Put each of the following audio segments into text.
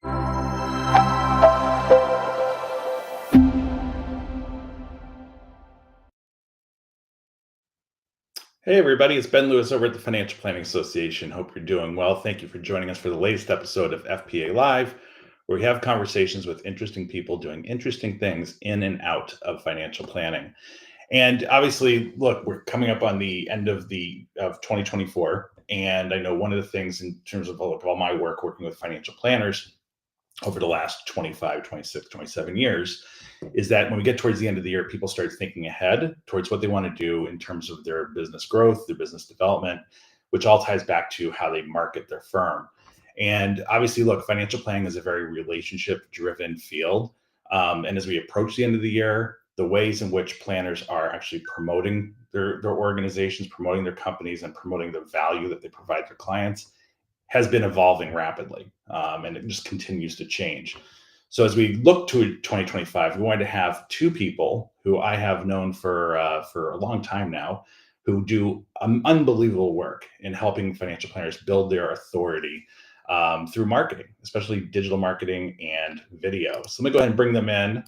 Hey, everybody, it's Ben Lewis over at the Financial Planning Association. Hope you're doing well. Thank you for joining us for the latest episode of FPA Live, where we have conversations with interesting people doing interesting things in and out of financial planning. And obviously, look, we're coming up on the end of 2024. And I know one of the things in terms of all my work working with financial planners over the last 25, 26, 27 years is that when we get towards the end of the year, people start thinking ahead towards what they want to do in terms of their business growth, their business development, which all ties back to how they market their firm. And obviously, look, financial planning is a very relationship-driven field. And as we approach the end of the year, the ways in which planners are actually promoting their organizations, promoting their companies, and promoting the value that they provide their clients has been evolving rapidly, and it just continues to change. So as we look to 2025, we wanted to have two people who I have known for a long time now, who do unbelievable work in helping financial planners build their authority through marketing, especially digital marketing and video. So let me go ahead and bring them in.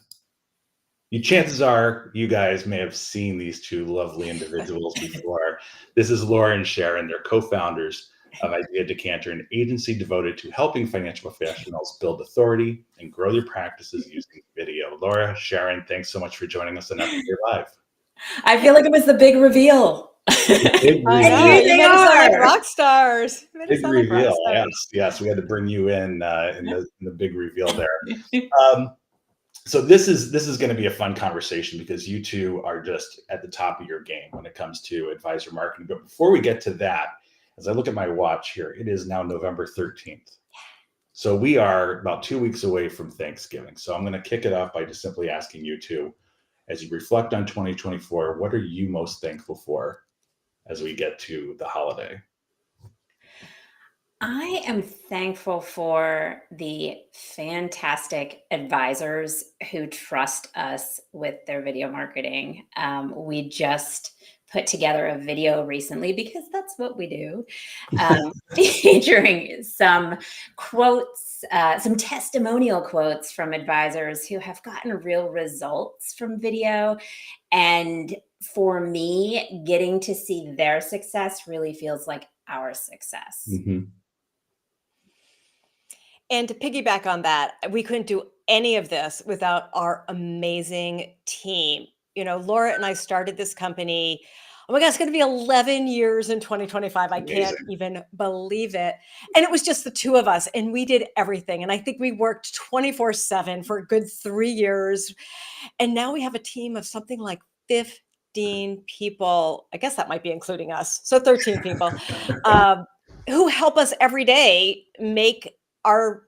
Chances are you guys may have seen these two lovely individuals before. This is Laura and Sharon. They're co-founders of Idea Decanter, an agency devoted to helping financial professionals build authority and grow their practices using video. Laura, Sharon, thanks so much for joining us on FPA Live. I feel like it was the big reveal. Big I know, reveal. you made us sound like rock stars. Big reveal, yes. We had to bring you in the big reveal there. So this is going to be a fun conversation because you two are just at the top of your game when it comes to advisor marketing. But before we get to that, as I look at my watch here, it is now November 13th. So we are about 2 weeks away from Thanksgiving. So I'm going to kick it off by just simply asking you two, as you reflect on 2024, what are you most thankful for as we get to the holiday? I am thankful for the fantastic advisors who trust us with their video marketing. We just put together a video recently, because that's what we do, featuring some quotes, some testimonial quotes from advisors who have gotten real results from video. And for me, getting to see their success really feels like our success. Mm-hmm. And to piggyback on that, we couldn't do any of this without our amazing team. You know, Laura and I started this company. Oh my God, it's going to be 11 years in 2025. I can't even believe it. And it was just the two of us, and we did everything. And I think we worked 24/7 for a good 3 years. And now we have a team of something like 15 people. I guess that might be including us. So 13 people who help us every day make our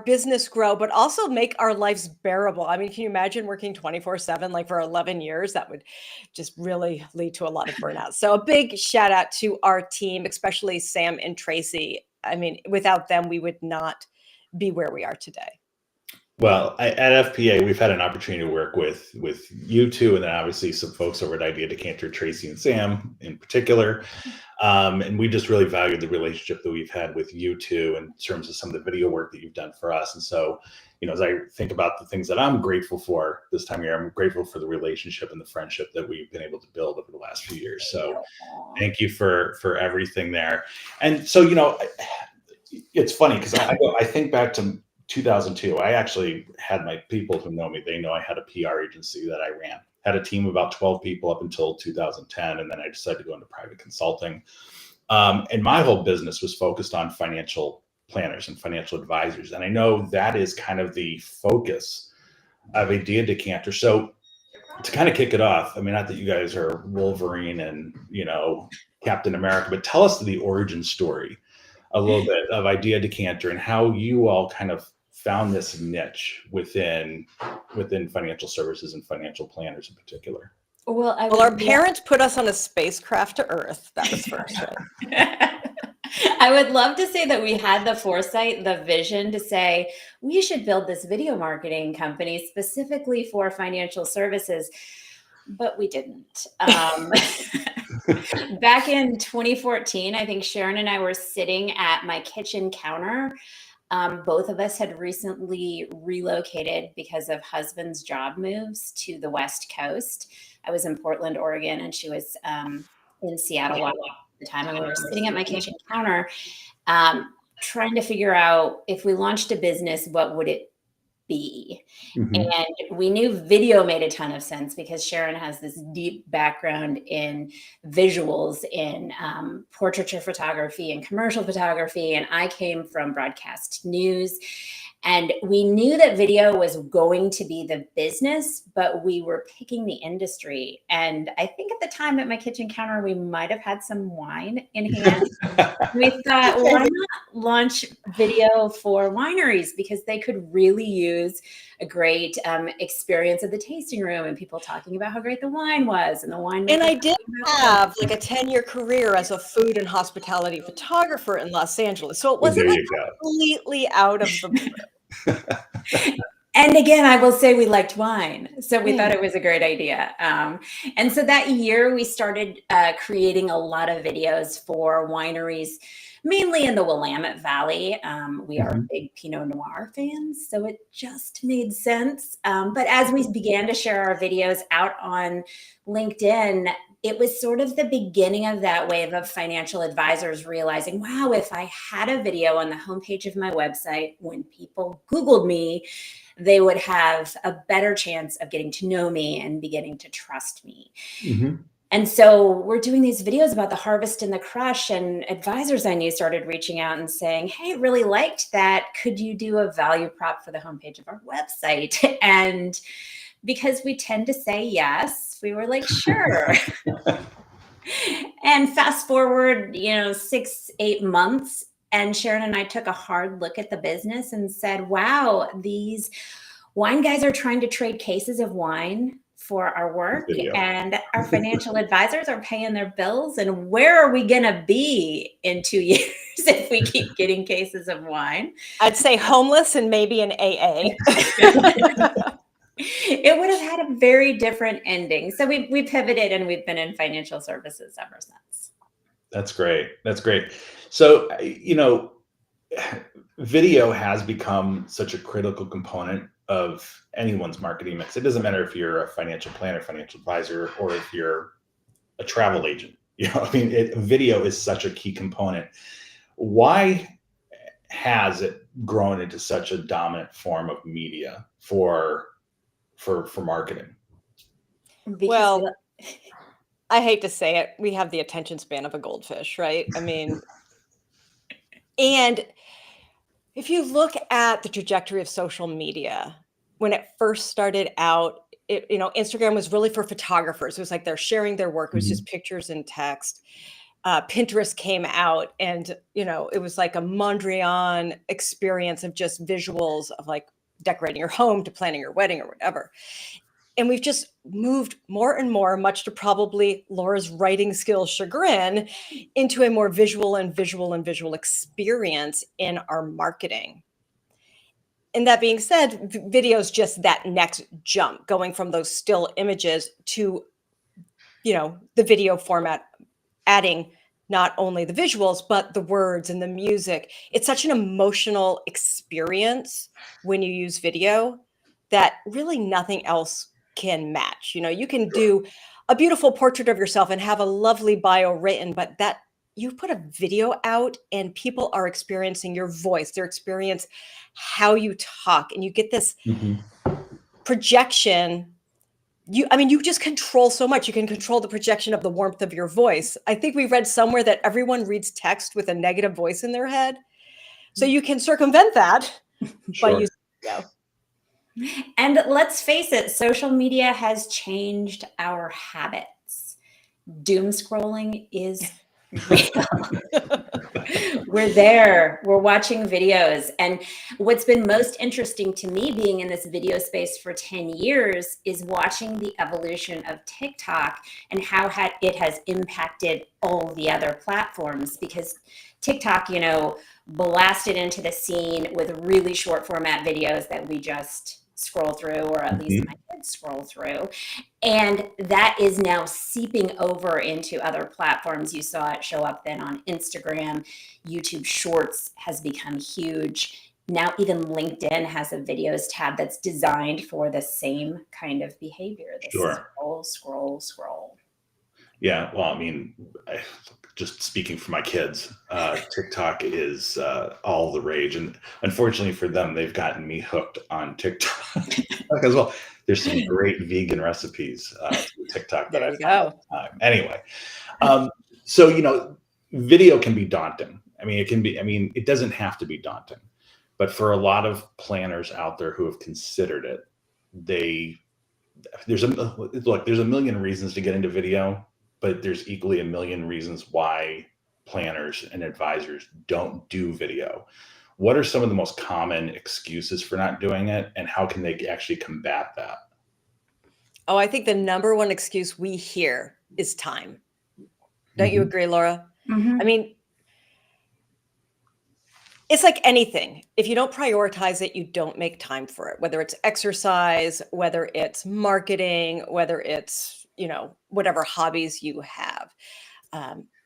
business grow, but also make our lives bearable. I mean, can you imagine working 24/7 like for 11 years? That would just really lead to a lot of burnout. So a big shout out to our team, especially Sam and Tracy. I mean, without them, we would not be where we are today. Well, at FPA, we've had an opportunity to work with you two, and then obviously some folks over at Idea Decanter, Tracy and Sam in particular. And we just really valued the relationship that we've had with you two in terms of some of the video work that you've done for us. And so, you know, as I think about the things that I'm grateful for this time of year, I'm grateful for the relationship and the friendship that we've been able to build over the last few years. So thank you for everything there. And so, you know, it's funny because I think back to 2002. I actually had my people who know me, they know I had a PR agency that I ran. Had a team of about 12 people up until 2010, and then I decided to go into private consulting. And my whole business was focused on financial planners and financial advisors. And I know that is kind of the focus of Idea Decanter. So to kind of kick it off, I mean, not that you guys are Wolverine and, you know, Captain America, but tell us the origin story a little bit of Idea Decanter and how you all kind of found this niche within financial services and financial planners in particular. Well, our parents put us on a spacecraft to Earth. That was first. Right? I would love to say that we had the foresight, the vision to say, we should build this video marketing company specifically for financial services, but we didn't. Back in 2014, I think Sharon and I were sitting at my kitchen counter Both of us had recently relocated because of husband's job moves to the West Coast. I was in Portland, Oregon, and she was in Seattle at the time. And we were sitting at my kitchen counter trying to figure out, if we launched a business, what would it be? Mhm. And we knew video made a ton of sense because Sharon has this deep background in visuals, in portraiture photography and commercial photography. And I came from broadcast news. And we knew that video was going to be the business, but we were picking the industry. And I think at the time at my kitchen counter, we might have had some wine in hand. We thought, why not launch video for wineries? Because they could really use a great experience at the tasting room and people talking about how great the wine was and the wine. And I did have like a 10-year career as a food and hospitality photographer in Los Angeles. So it Well, wasn't there like you go. completely out of the blue. And again, I will say we liked wine. So we thought it was a great idea. And so that year we started creating a lot of videos for wineries, mainly in the Willamette Valley. We are Mhm. big Pinot Noir fans, so it just made sense. But as we began to share our videos out on LinkedIn, it was sort of the beginning of that wave of financial advisors realizing, wow, if I had a video on the homepage of my website, when people Googled me, they would have a better chance of getting to know me and beginning to trust me. Mhm. And so we're doing these videos about the harvest and the crush, and advisors I knew started reaching out and saying, hey, really liked that. Could you do a value prop for the homepage of our website? And because we tend to say yes, we were like, sure. And fast forward, 6, 8 months, and Sharon and I took a hard look at the business and said, wow, these wine guys are trying to trade cases of wine for our work, Video. and our financial advisors are paying their bills. And where are we going to be in 2 years if we keep getting cases of wine? I'd say homeless and maybe an AA. It would have had a very different ending. So we pivoted and we've been in financial services ever since. That's great. That's great. So, video has become such a critical component of anyone's marketing mix. It doesn't matter if you're a financial planner, financial advisor, or if you're a travel agent. Video is such a key component. Why has it grown into such a dominant form of media for marketing? Because Well, I hate to say it, we have the attention span of a goldfish, right? I mean, and if you look at the trajectory of social media, when it first started out, Instagram was really for photographers. It was like they're sharing their work. It was just Mhm. pictures and text. Pinterest came out, and it was like a Mondrian experience of just visuals of like decorating your home to planning your wedding or whatever. And we've just moved more and more, much to probably Laura's writing skills chagrin, into a more visual experience in our marketing. And that being said, video is just that next jump, going from those still images to, the video format, adding not only the visuals, but the words and the music. It's such an emotional experience when you use video that really nothing else can match. You can do a beautiful portrait of yourself and have a lovely bio written, but that you put a video out and people are experiencing your voice, their experience, how you talk, and you get this Mhm. projection. You just control so much. You can control the projection of the warmth of your voice. I think we read somewhere that everyone reads text with a negative voice in their head. So you can circumvent that by Sure. using video. And let's face it, social media has changed our habits. Doom scrolling is real. We're there, we're watching videos. And what's been most interesting to me being in this video space for 10 years is watching the evolution of TikTok and how it has impacted all the other platforms, because TikTok, blasted into the scene with really short format videos that we just scroll through, or at least Mhm. my kids scroll through. And that is now seeping over into other platforms. You saw it show up then on Instagram. YouTube Shorts has become huge. Now even LinkedIn has a videos tab that's designed for the same kind of behavior. The Sure. scroll, scroll, scroll. Yeah. Well, I mean, just speaking for my kids, TikTok is all the rage. And unfortunately for them, they've gotten me hooked on TikTok as well. There's some great vegan recipes through TikTok that There I you find all go. the time. Anyway, so, video can be daunting. I mean, it doesn't have to be daunting. But for a lot of planners out there who have considered it, there's a million reasons to get into video, but there's equally a million reasons why planners and advisors don't do video. What are some of the most common excuses for not doing it, and how can they actually combat that? Oh, I think the number one excuse we hear is time. Don't you Mhm. agree, Laura? I Mhm. mean, it's like anything. If you don't prioritize it, you don't make time for it, whether it's exercise, whether it's marketing, whether it's, whatever hobbies you have.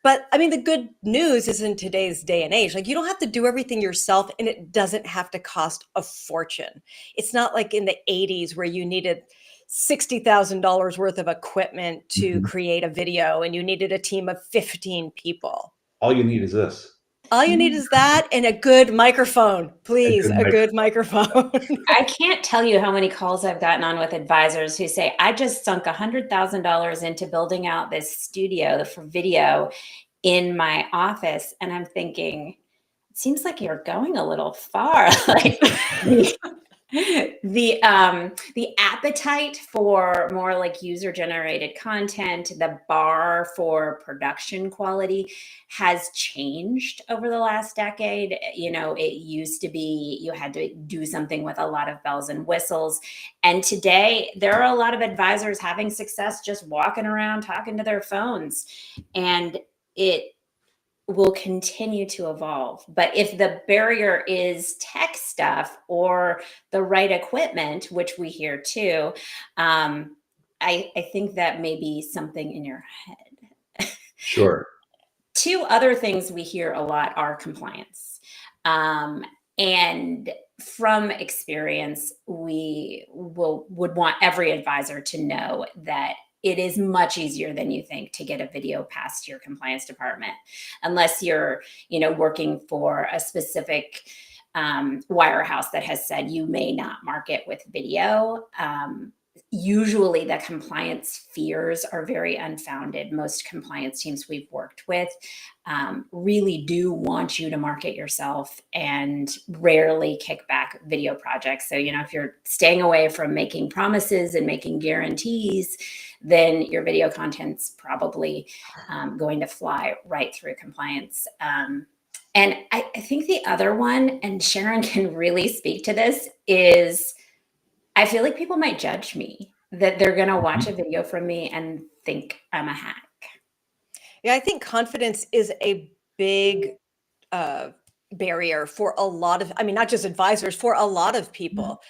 But I mean, the good news is in today's day and age, like you don't have to do everything yourself and it doesn't have to cost a fortune. It's not like in the 80s where you needed $60,000 worth of equipment to Mhm. create a video and you needed a team of 15 people. All you need is this. All you need is that and a good microphone, A please, good a mic. good microphone. I can't tell you how many calls I've gotten on with advisors who say, I just sunk $100,000 into building out this studio for video in my office. And I'm thinking, it seems like you're going a little far. Like the appetite for more like user generated content, the bar for production quality has changed over the last decade. It used to be you had to do something with a lot of bells and whistles, and today there are a lot of advisors having success just walking around talking to their phones, and it will continue to evolve. But if the barrier is tech stuff or the right equipment, which we hear too, I think that may be something in your head. Sure. Two other things we hear a lot are compliance. And from experience, would want every advisor to know that it is much easier than you think to get a video past your compliance department, unless you're, working for a specific wirehouse that has said you may not market with video. Usually the compliance fears are very unfounded. Most compliance teams we've worked with really do want you to market yourself and rarely kick back video projects. So, if you're staying away from making promises and making guarantees, then your video content's probably going to fly right through compliance. And I think the other one, and Sharon can really speak to this, is I feel like people might judge me, that they're going to watch a Mhm. video from me and think I'm a hack. Yeah, I think confidence is a big uh, barrier for a lot of, I mean, not just advisors, for a lot of Mhm. people.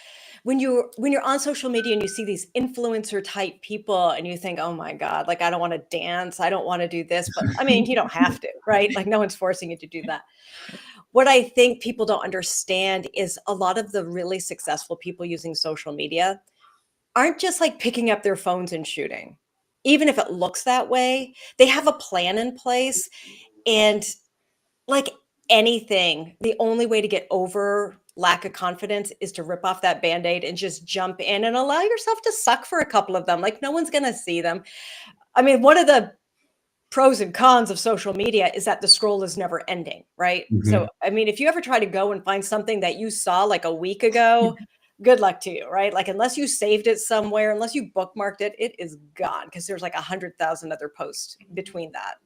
When you're on social media and you see these influencer type people and you think, oh my God, like I don't want to dance, I don't want to do this, but I mean, you don't have to, right? Like no one's forcing you to do that. What I think people don't understand is a lot of the really successful people using social media aren't just like picking up their phones and shooting. Even if it looks that way, they have a plan in place. And like anything, the only way to get over lack of confidence is to rip off that band-aid and just jump in and allow yourself to suck for a couple of them. Like no one's going to see them. I mean, one of the pros and cons of social media is that the scroll is never ending, right? So, Mhm. I mean, if you ever try to go and find something that you saw like a week ago, good luck to you, right? Like unless you saved it somewhere, unless you bookmarked it, it is gone because there's like 100,000 other posts between that.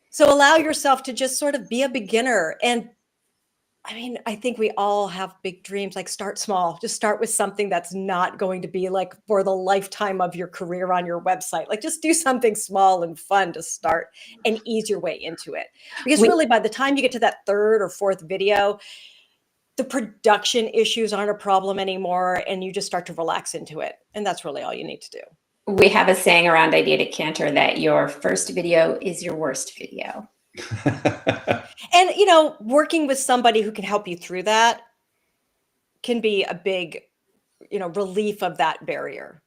So allow yourself to just sort of be a beginner. And I mean, I think we all have big dreams. Like start small. Just start with something that's not going to be like for the lifetime of your career on your website. Like just do something small and fun to start and ease your way into it. Because We really by the time you get to that third or fourth video, the production issues aren't a problem anymore and you just start to relax into it. And that's really all you need to do. we have a saying around Idea Decanter that your first video is your worst video. And working with somebody who can help you through that can be a big, relief of that barrier.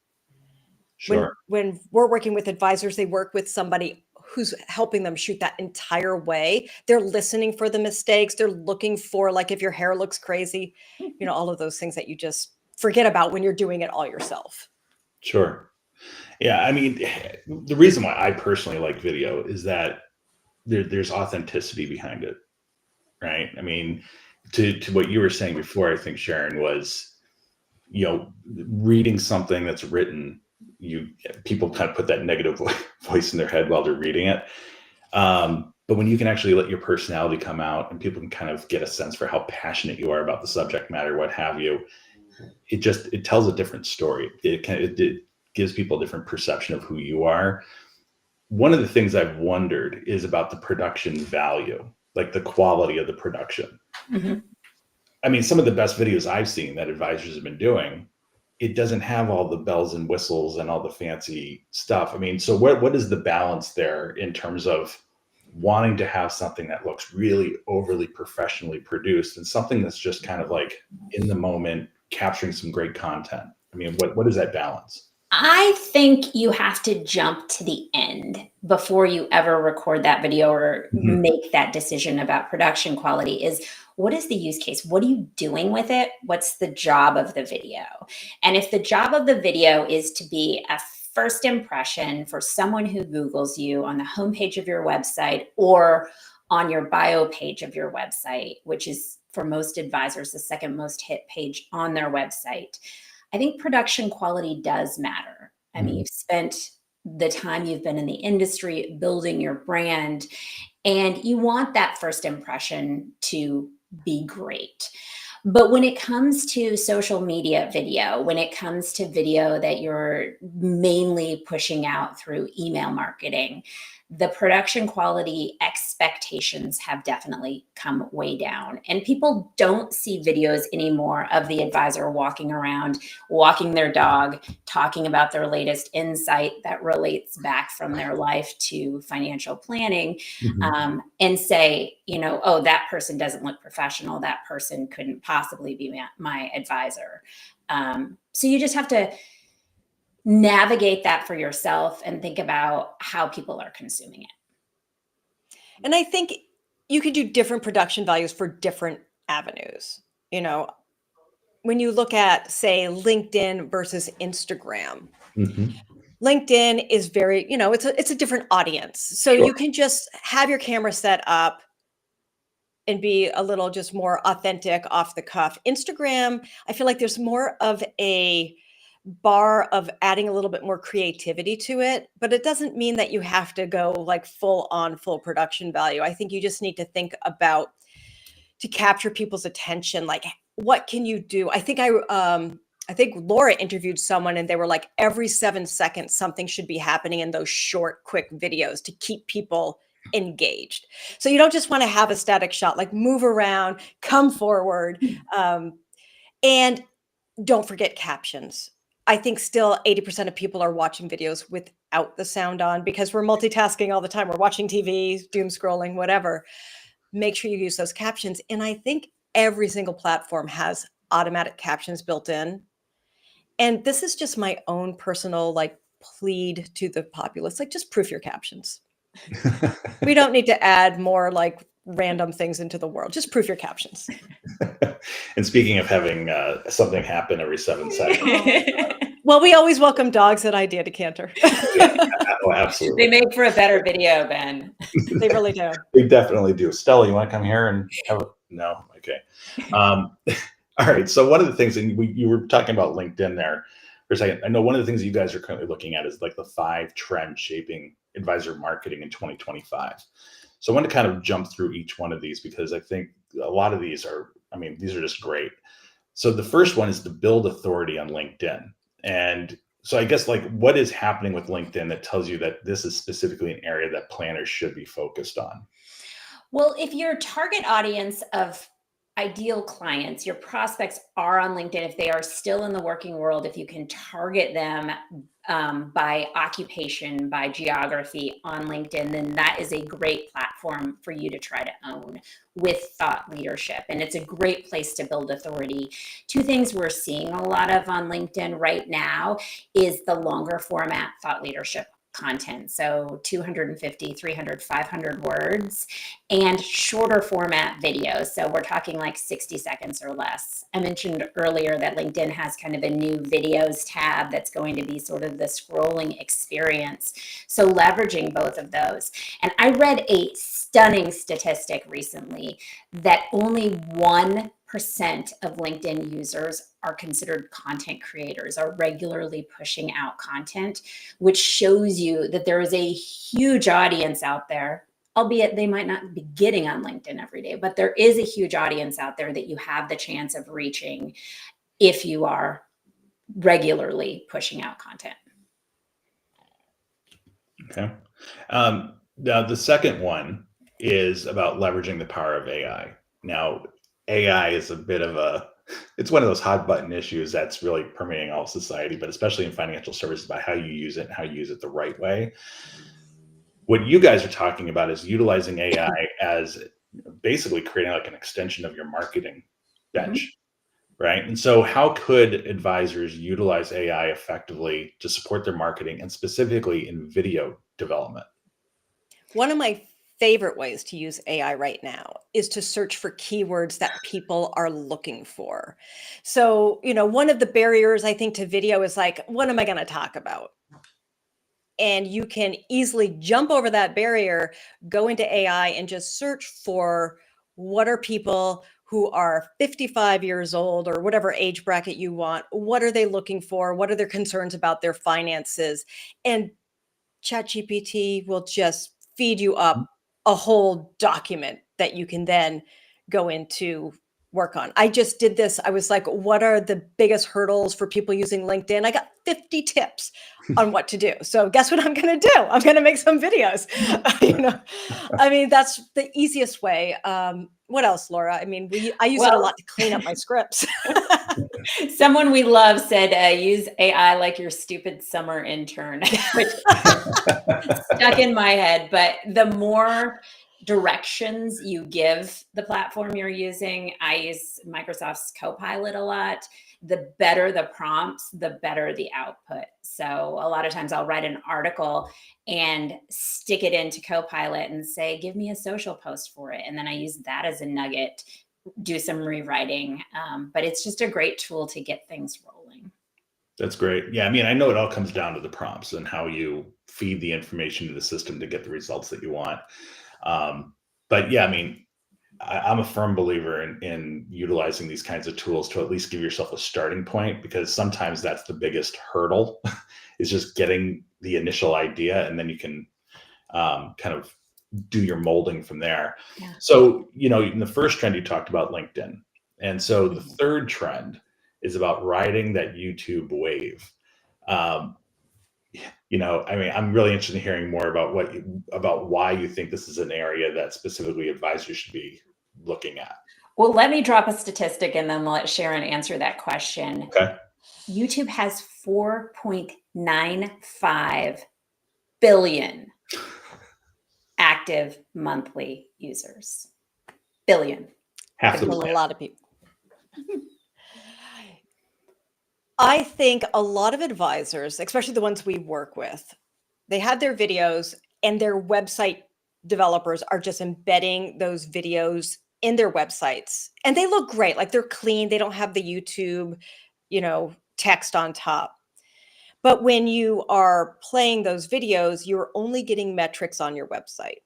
Sure. When we're working with advisors, they work with somebody who's helping them shoot that entire way. They're listening for the mistakes. They're looking for, like, if your hair looks crazy, all of those things that you just forget about when you're doing it all yourself. Sure. Yeah. I mean, the reason why I personally like video is that there's authenticity behind it, right? I mean, to what you were saying before, I think, Sharon, was, reading something that's written, people kind of put that negative voice in their head while they're reading it. But when you can actually let your personality come out and people can kind of get a sense for how passionate you are about the subject matter, what have you, it tells a different story. It gives people a different perception of who you are. One of the things I've wondered is about the production value, like the quality of the production. Mm-hmm. I mean, some of the best videos I've seen that advisors have been doing, it doesn't have all the bells and whistles and all the fancy stuff. I mean, so what is the balance there in terms of wanting to have something that looks really overly professionally produced and something that's just kind of like in the moment, capturing some great content? I mean, what is that balance? I think you have to jump to the end before you ever record that video or Mhm. make that decision about production quality. Is what is the use case? What are you doing with it? What's the job of the video? And if the job of the video is to be a first impression for someone who Googles you on the homepage of your website or on your bio page of your website, which is for most advisors the second most hit page on their website, I think production quality does matter. I mean, Mhm. you've spent the time you've been in the industry building your brand, and you want that first impression to be great. But when it comes to social media video, when it comes to video that you're mainly pushing out through email marketing, the production quality expectations have definitely come way down. And people don't see videos anymore of the advisor walking around, walking their dog, talking about their latest insight that relates back from their life to financial planning, Mhm. and say, oh, that person doesn't look professional. That person couldn't possibly be my advisor. So you just have to navigate that for yourself and think about how people are consuming it. And I think you could do different production values for different avenues. You know, when you look at, say, LinkedIn versus Instagram, Mhm. LinkedIn is very, it's a different audience. So Sure. you can just have your camera set up and be a little just more authentic, off the cuff. Instagram, I feel like there's more of a bar of adding a little bit more creativity to it, but it doesn't mean that you have to go like full on full production value. I think you just need to think about, to capture people's attention, like, what can you do? I think Laura interviewed someone and they were like, every 7 seconds something should be happening in those short quick videos to keep people engaged. So you don't just want to have a static shot, like move around, come forward, and don't forget captions. I think still 80% of people are watching videos without the sound on because we're multitasking all the time. We're watching TV, doom scrolling, whatever. Make sure you use those captions. And I think every single platform has automatic captions built in. And this is just my own personal like plead to the populace, like just proof your captions. We don't need to add more like random things into the world. Just proof your captions. And speaking of having something happen every 7 seconds, Well, we always welcome dogs at Idea Decanter. yeah, absolutely. They make for a better video, Ben. They really do. They definitely do. Stella, you want to come here and have a no? Okay. All right. So one of the things, and you were talking about LinkedIn there for a second. I know one of the things you guys are currently looking at is like the 5 trends shaping advisor marketing in 2025. So I want to kind of jump through each one of these because I think a lot of these are, I mean, these are just great. So the first one is to build authority on LinkedIn. And so I guess like what is happening with LinkedIn that tells you that this is specifically an area that planners should be focused on? Well, if your target audience of ideal clients, your prospects are on LinkedIn, if they are still in the working world, if you can target them by occupation, by geography on LinkedIn, then that is a great platform for you to try to own with thought leadership. And it's a great place to build authority. Two things we're seeing a lot of on LinkedIn right now is the longer format thought leadership content. So 250, 300, 500 words, and shorter format videos. So we're talking like 60 seconds or less. I mentioned earlier that LinkedIn has kind of a new videos tab that's going to be sort of the scrolling experience. So leveraging both of those. And I read a stunning statistic recently that only 1% of LinkedIn users are considered content creators, are regularly pushing out content, which shows you that there is a huge audience out there, albeit they might not be getting on LinkedIn every day, but there is a huge audience out there that you have the chance of reaching if you are regularly pushing out content. Okay. Now, the second one is about leveraging the power of AI. Now, AI is it's one of those hot button issues that's really permeating all society, but especially in financial services, about how you use it and how you use it the right way. What you guys are talking about is utilizing AI as basically creating like an extension of your marketing bench, right? And so how could advisors utilize AI effectively to support their marketing and specifically in video development? One of my favorite ways to use AI right now is to search for keywords that people are looking for. So, one of the barriers I think to video is like, what am I going to talk about? And you can easily jump over that barrier, go into AI and just search for what are people who are 55 years old or whatever age bracket you want. What are they looking for? What are their concerns about their finances? And ChatGPT will just feed you up a whole document that you can then go into work on. I just did this. I was like, what are the biggest hurdles for people using LinkedIn? I got 50 tips on what to do. So guess what I'm going to do? I'm going to make some videos. I mean, that's the easiest way. What else, Laura? I mean, I use it a lot to clean up my scripts. Someone we love said, use AI like your stupid summer intern, which stuck in my head. But the more directions you give the platform you're using, I use Microsoft's Copilot a lot, the better the prompts, the better the output. So a lot of times I'll write an article and stick it into Copilot and say, give me a social post for it. And then I use that as a nugget, do some rewriting. But it's just a great tool to get things rolling. That's great. Yeah, I mean, I know it all comes down to the prompts and how you feed the information to the system to get the results that you want. But yeah, I mean, I'm a firm believer in utilizing these kinds of tools to at least give yourself a starting point, because sometimes that's the biggest hurdle is just getting the initial idea, and then you can kind of do your molding from there. Yeah. So, in the first trend, you talked about LinkedIn. And so the third trend is about riding that YouTube wave. I mean, I'm really interested in hearing more about why you think this is an area that specifically advisors should be looking at. Well, let me drop a statistic and then let Sharon answer that question. Okay. YouTube has 4.95 billion active monthly users. Billion. Half the A planet. lot of people. I think a lot of advisors, especially the ones we work with, they have their videos and their website developers are just embedding those videos in their websites. And they look great. Like they're clean. They don't have the YouTube, text on top. But when you are playing those videos, you're only getting metrics on your website.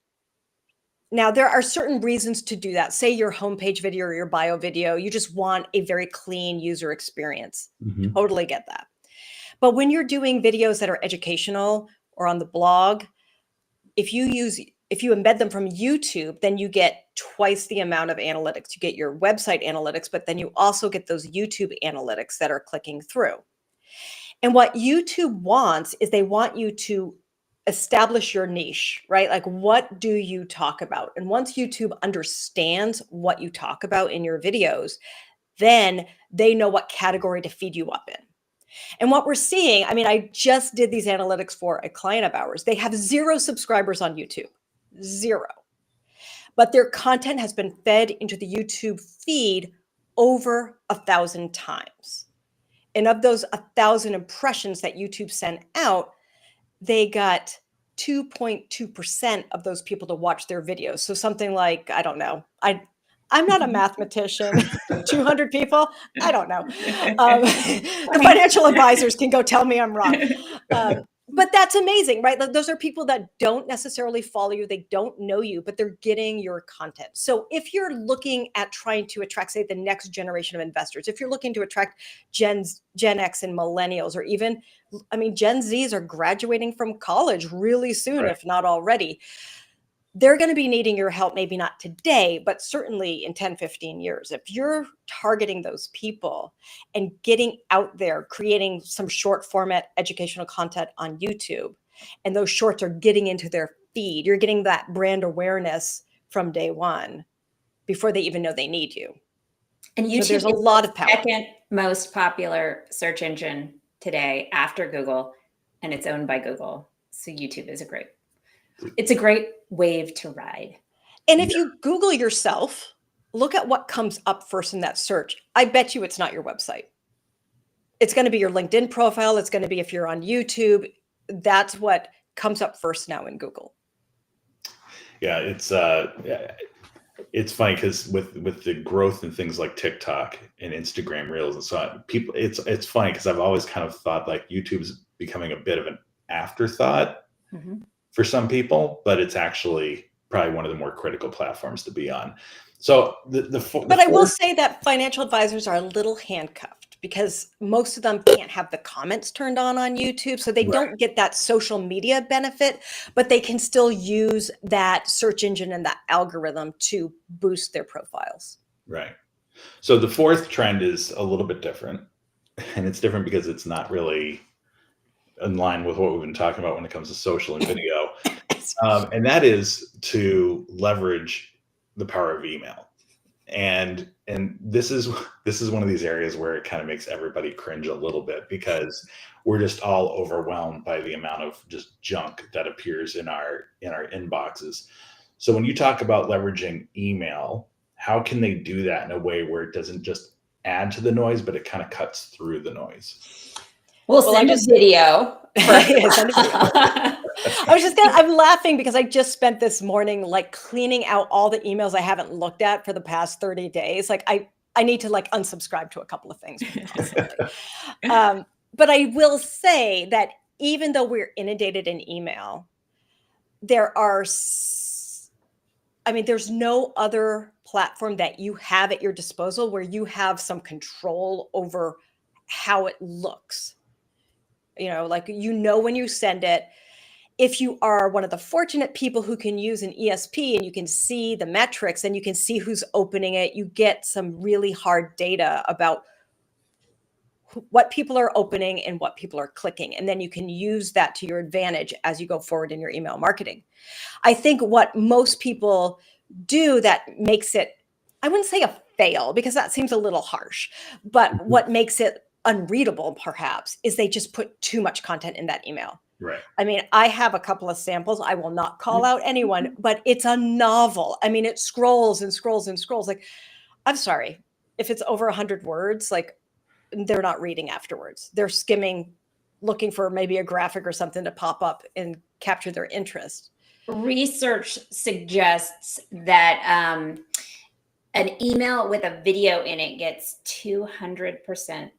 Now, there are certain reasons to do that. Say your homepage video or your bio video, you just want a very clean user experience. Mhm. Totally get that. But when you're doing videos that are educational or on the blog, if you embed them from YouTube, then you get twice the amount of analytics. You get your website analytics, but then you also get those YouTube analytics that are clicking through. And what YouTube wants is they want you to establish your niche, right? Like, what do you talk about? And once YouTube understands what you talk about in your videos, then they know what category to feed you up in. And what we're seeing, I mean, I just did these analytics for a client of ours. They have 0 subscribers on YouTube, 0. But their content has been fed into the YouTube feed over 1,000 times. And of those 1,000 impressions that YouTube sent out, they got 2.2% of those people to watch their videos. So something like, I don't know, I'm not a mathematician. 200 people? I don't know. The financial advisors can go tell me I'm wrong. But that's amazing, right? Those are people that don't necessarily follow you. They don't know you, but they're getting your content. So if you're looking at trying to attract, say, the next generation of investors, if you're looking to attract Gen X and millennials, or even, I mean, Gen Zs are graduating from college really soon, Right. if not already. They're going to be needing your help, maybe not today, but certainly in 10, 15 years. If you're targeting those people and getting out there, creating some short format educational content on YouTube, and those shorts are getting into their feed, you're getting that brand awareness from day one before they even know they need you. And YouTube So there's a is lot the of power. second most popular search engine today after Google, and it's owned by Google. So YouTube is it's a great wave to ride. And if you Google yourself, look at what comes up first in that search. I bet you it's not your website. It's going to be your LinkedIn profile. It's going to be, if you're on YouTube, that's what comes up first now in Google. Yeah, it's funny because with the growth in things like TikTok and Instagram Reels and so on, people, it's funny because I've always kind of thought like YouTube's becoming a bit of an afterthought for some people, but it's actually probably one of the more critical platforms to be on. So but I will say that financial advisors are a little handcuffed because most of them can't have the comments turned on YouTube. So they don't get that social media benefit, but they can still use that search engine and that algorithm to boost their profiles. Right. So the fourth trend is a little bit different, and it's different because it's not really in line with what we've been talking about when it comes to social and video. And that is to leverage the power of email. And this is one of these areas where it kind of makes everybody cringe a little bit because we're just all overwhelmed by the amount of just junk that appears in our inboxes. So when you talk about leveraging email, how can they do that in a way where it doesn't just add to the noise, but it kind of cuts through the noise? Well, send a video. I'm laughing because I just spent this morning like cleaning out all the emails I haven't looked at for the past 30 days. Like I need to like unsubscribe to a couple of things. But I will say that even though we're inundated in email, there's no other platform that you have at your disposal where you have some control over how it looks. Like, when you send it, if you are one of the fortunate people who can use an ESP and you can see the metrics and you can see who's opening it, you get some really hard data about what people are opening and what people are clicking. And then you can use that to your advantage as you go forward in your email marketing. I think what most people do that makes it, I wouldn't say a fail because that seems a little harsh, but what makes it unreadable perhaps is they just put too much content in that email. Right. I mean, I have a couple of samples. I will not call out anyone, but it's a novel. I mean, it scrolls and scrolls and scrolls. Like, I'm sorry, if it's over 100 words, like they're not reading afterwards. They're skimming, looking for maybe a graphic or something to pop up and capture their interest. Research suggests that an email with a video in it gets 200%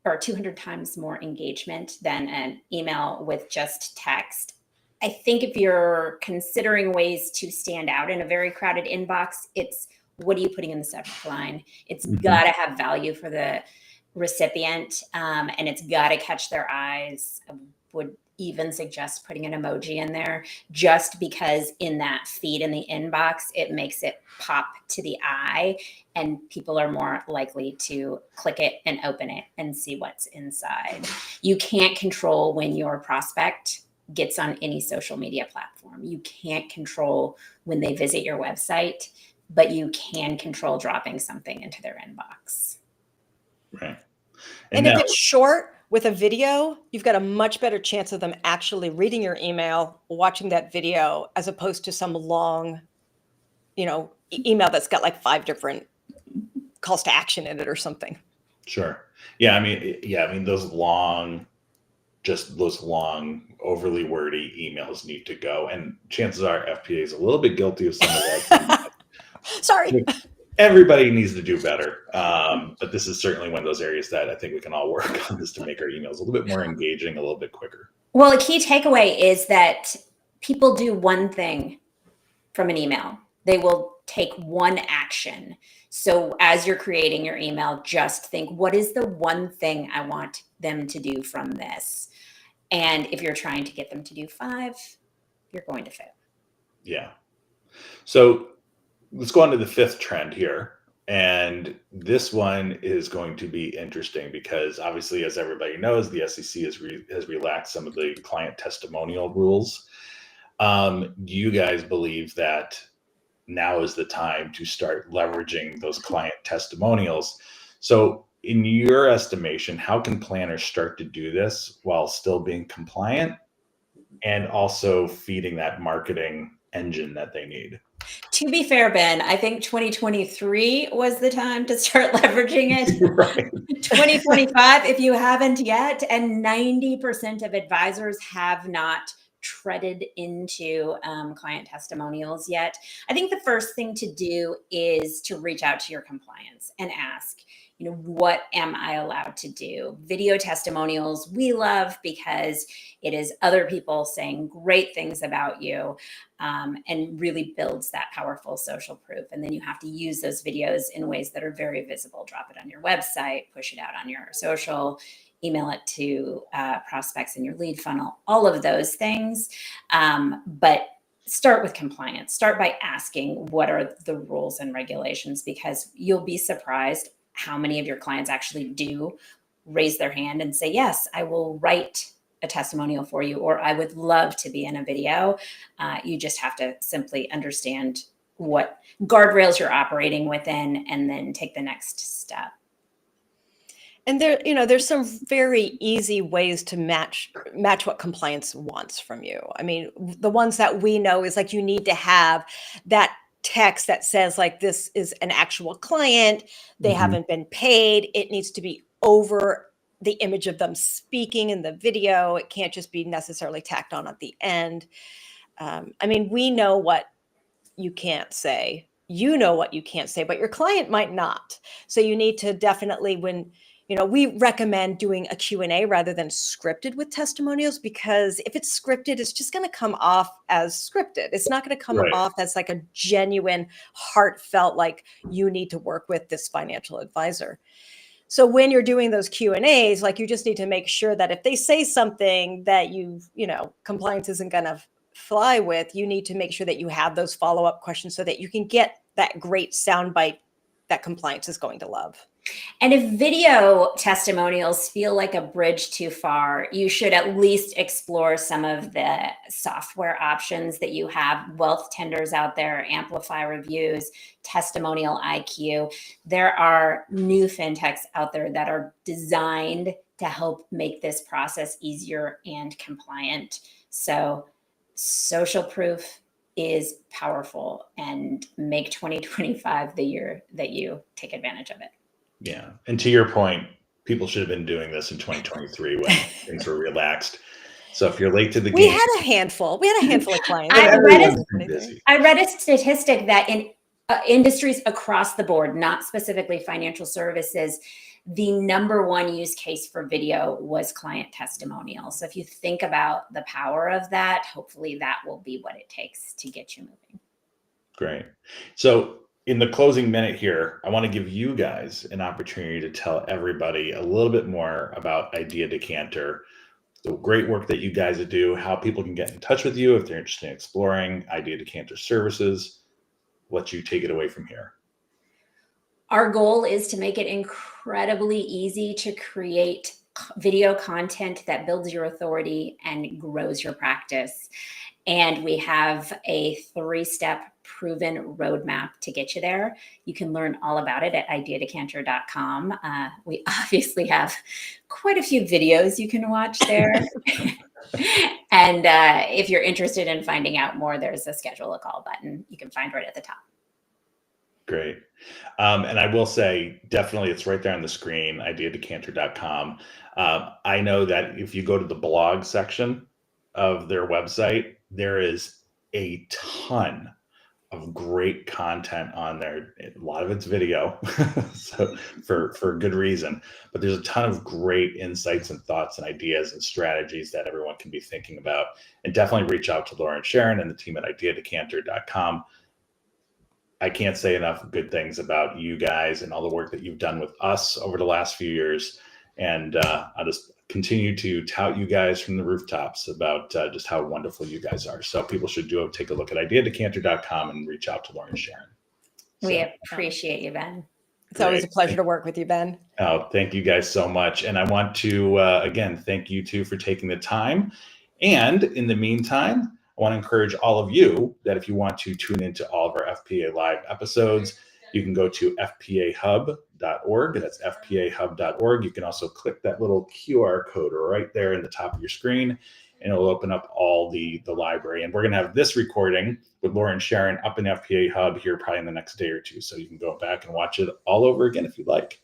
or 200 times more engagement than an email with just text. I think if you're considering ways to stand out in a very crowded inbox, it's what are you putting in the subject line? It's got to have value for the recipient, and it's got to catch their eyes. I would even suggest putting an emoji in there just because in that feed in the inbox, it makes it pop to the eye and people are more likely to click it and open it and see what's inside. You can't control when your prospect gets on any social media platform. You can't control when they visit your website, but you can control dropping something into their inbox. Right. And if it's short, With a video, you've got a much better chance of them actually reading your email, watching that video, as opposed to some long, email that's got like 5 different calls to action in it or something. Sure. Yeah. I mean, those long, overly wordy emails need to go. And chances are FPA is a little bit guilty of some of that. Sorry. Everybody needs to do better. But this is certainly one of those areas that I think we can all work on, is to make our emails a little bit more engaging, a little bit quicker. Well, a key takeaway is that people do one thing from an email. They will take one action. So as you're creating your email, just think, what is the one thing I want them to do from this? And if you're trying to get them to do 5, you're going to fail. Yeah. So let's go on to the 5th trend here. And this one is going to be interesting because obviously, as everybody knows, the SEC has relaxed some of the client testimonial rules. Do you guys believe that now is the time to start leveraging those client testimonials? So in your estimation, how can planners start to do this while still being compliant and also feeding that marketing engine that they need? To be fair, Ben, I think 2023 was the time to start leveraging it. Right. 2025, if you haven't yet, and 90% of advisors have not treaded into client testimonials yet. I think the first thing to do is to reach out to your compliance and ask, what am I allowed to do? Video testimonials we love because it is other people saying great things about you, and really builds that powerful social proof. And then you have to use those videos in ways that are very visible. Drop it on your website, push it out on your social, email it to prospects in your lead funnel, all of those things. But start with compliance. Start by asking, what are the rules and regulations? Because you'll be surprised how many of your clients actually do raise their hand and say, yes, I will write a testimonial for you, or I would love to be in a video. You just have to simply understand what guardrails you're operating within and then take the next step. And there's some very easy ways to match what compliance wants from you. I mean, the ones that we know is like, you need to have that text that says like, this is an actual client. They haven't been paid. It needs to be over the image of them speaking in the video. It can't just be necessarily tacked on at the end. I mean, we know what you can't say. You know what you can't say, but your client might not. So you need to definitely, we recommend doing a Q&A rather than scripted with testimonials, because if it's scripted, it's just going to come off as scripted. It's not going to come off as like a genuine, heartfelt, like, you need to work with this financial advisor. So when you're doing those Q&As, like, you just need to make sure that if they say something that compliance isn't going to fly with, you need to make sure that you have those follow-up questions so that you can get that great soundbite that compliance is going to love. And if video testimonials feel like a bridge too far, you should at least explore some of the software options that you have. Wealth Tenders out there, Amplify Reviews, Testimonial IQ. There are new fintechs out there that are designed to help make this process easier and compliant. So social proof is powerful, and make 2025 the year that you take advantage of it. Yeah. And to your point, people should have been doing this in 2023 when things were relaxed. So if you're late to the game. We had a handful of clients. I read a statistic that in industries across the board, not specifically financial services, the number one use case for video was client testimonial. So if you think about the power of that, hopefully that will be what it takes to get you moving. Great. So in the closing minute here, I want to give you guys an opportunity to tell everybody a little bit more about Idea Decanter, the great work that you guys do, how people can get in touch with you if they're interested in exploring Idea Decanter services. Let you take it away from here. Our goal is to make it incredibly easy to create video content that builds your authority and grows your practice. And we have a 3-step proven roadmap to get you there. You can learn all about it at ideadecanter.com. We obviously have quite a few videos you can watch there. And if you're interested in finding out more, there's a schedule a call button you can find right at the top. Great. And I will say, definitely, it's right there on the screen, ideadecanter.com. I know that if you go to the blog section of their website, there is a ton of great content on there. A lot of it's video, so for good reason. But there's a ton of great insights and thoughts and ideas and strategies that everyone can be thinking about. And definitely reach out to Laura and Sharon and the team at ideadecanter.com. I can't say enough good things about you guys and all the work that you've done with us over the last few years. And I'll just continue to tout you guys from the rooftops about just how wonderful you guys are. So people should take a look at ideadecanter.com and reach out to Laura and Sharon. We appreciate you, Ben. It's always a pleasure to work with you, Ben. Oh, thank you guys so much. And I want to, again, thank you two for taking the time. And in the meantime, I want to encourage all of you that if you want to tune into all of our FPA Live episodes, you can go to fpahub.org. That's fpahub.org. You can also click that little QR code right there in the top of your screen, and it'll open up all the library. And we're going to have this recording with Laura and Sharon up in FPA Hub here probably in the next day or two. So you can go back and watch it all over again if you'd like.